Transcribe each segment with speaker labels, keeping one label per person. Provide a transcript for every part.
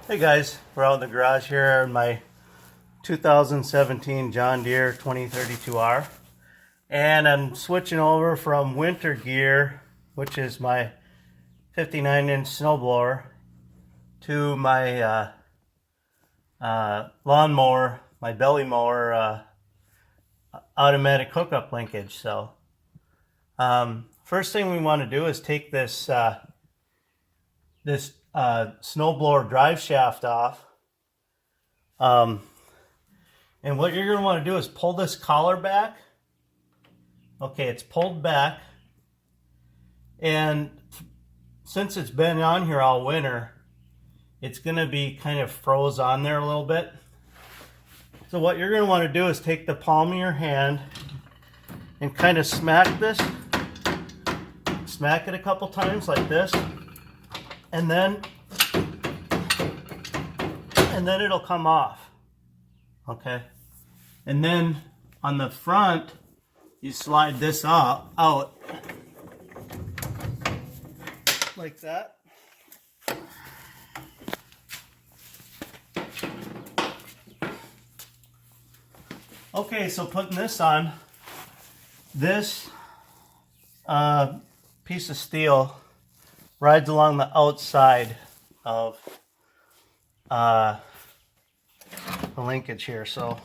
Speaker 1: Hey guys, we're out in the garage here in my 2017 John Deere 2032R, and I'm switching over from winter gear, which is my 59-inch snowblower, to my lawnmower, my belly mower automatic hookup linkage. So first thing we want to do is take this snowblower drive shaft off. And what you're going to want to do is pull this collar back. Okay, it's pulled back. And since it's been on here all winter, it's going to be kind of froze on there a little bit. So what you're going to want to do is take the palm of your hand and kind of smack it a couple times like this. And then it'll come off. Okay, and then on the front you slide this out like that. Okay, so putting this on, this piece of steel rides along the outside of the linkage here. So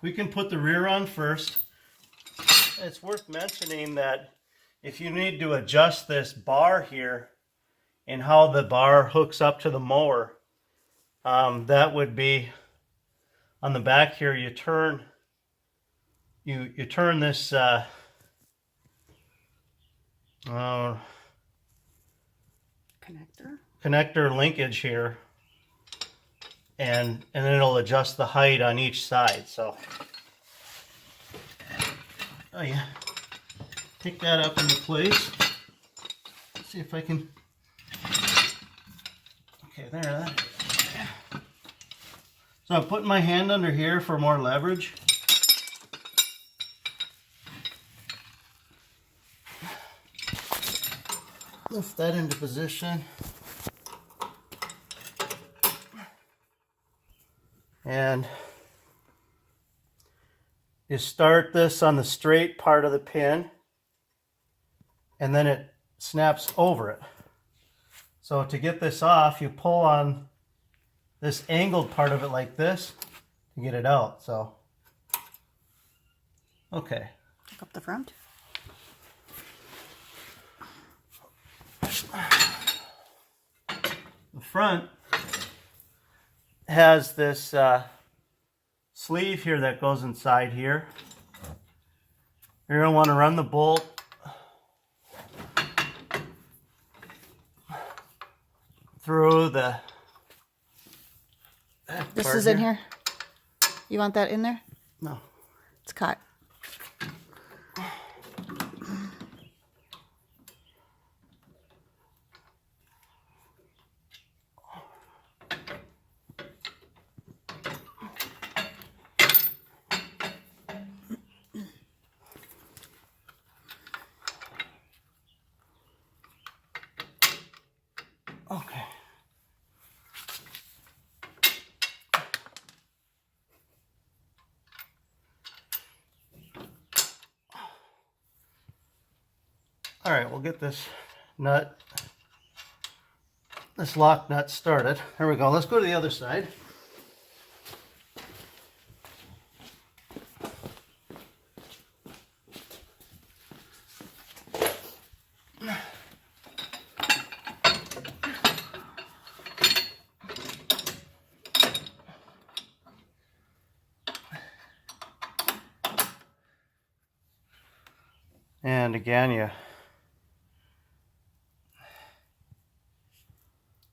Speaker 1: we can put the rear on first. It's worth mentioning that if you need to adjust this bar here and how the bar hooks up to the mower, that would be on the back here. You turn this connector linkage here, and it'll adjust the height on each side. So oh yeah, pick that up into place. Let's see if I can. Okay, there that is. So I'm putting my hand under here for more leverage. Lift that into position. And you start this on the straight part of the pin, and then it snaps over it. So to get this off, you pull on this angled part of it like this to get it out. So, okay.
Speaker 2: Pick up the front.
Speaker 1: The front has this sleeve here that goes inside here. You're going to want to run the bolt through the...
Speaker 2: This is in here? You want that in there?
Speaker 1: No.
Speaker 2: It's caught.
Speaker 1: Okay. All right, we'll get this lock nut started. There we go. Let's go to the other side. And again,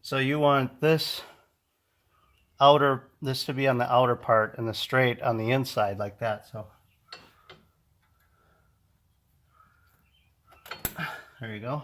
Speaker 1: so you want this to be on the outer part and the straight on the inside like that. So there you go.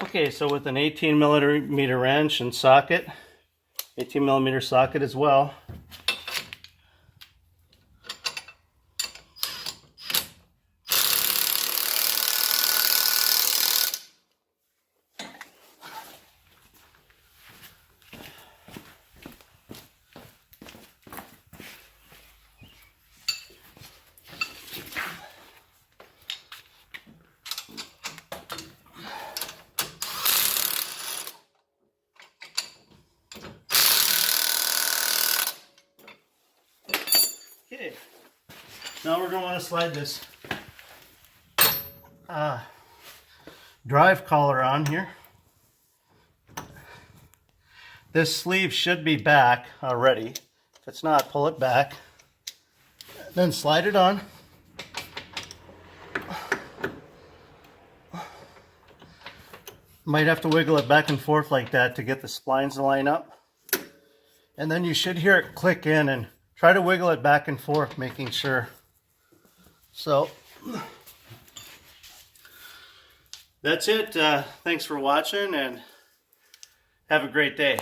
Speaker 1: Okay, so with an 18 millimeter wrench and socket, 18 millimeter socket as well. Okay, now we're going to want to slide this drive collar on here. This sleeve should be back already. If it's not, pull it back. Then slide it on. Might have to wiggle it back and forth like that to get the splines to line up. And then you should hear it click in, and try to wiggle it back and forth, making sure. So that's it. Thanks for watching and have a great day.